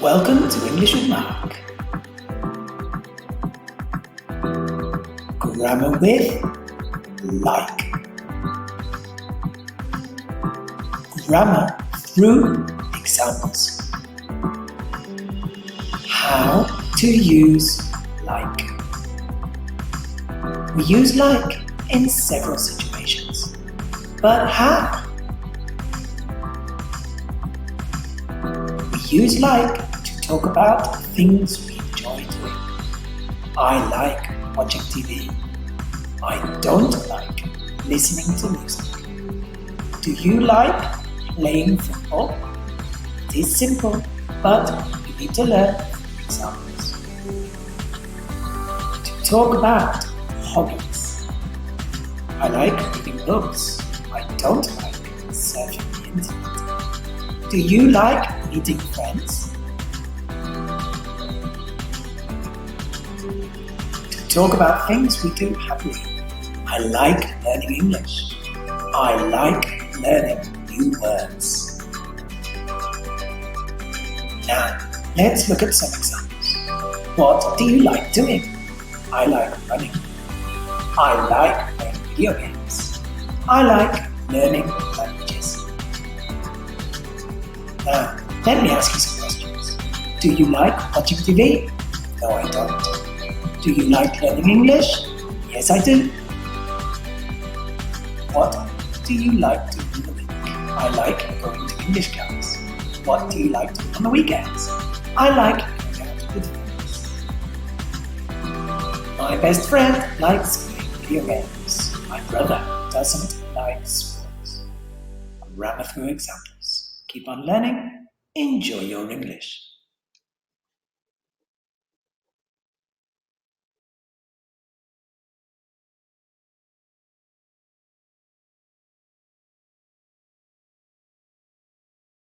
Welcome to English with Mark. Grammar with like. Grammar through examples. How to use like. We use like in several situations. But how? We use like to talk about things we enjoy doing. I like watching TV. I don't like listening to music. Do you like playing football? It is simple, but you need to learn examples. To talk about hobbies. I like reading books. I don't like surfing the internet. Do you like meeting friends? To talk about things we do happily. I like learning English. I like learning new words. Now, let's look at some examples. What do you like doing? I like running. I like playing video games. I like learning languages. Now, let me ask you some questions. Do you like watching TV? No, I don't. Do you like learning English? Yes, I do. What do you like doing in the week? I like going to English class. What do you like doing on the weekends? I like going out with friends. My best friend likes playing video games. My brother doesn't like sports. Grammar through examples. Keep on learning. Enjoy your English.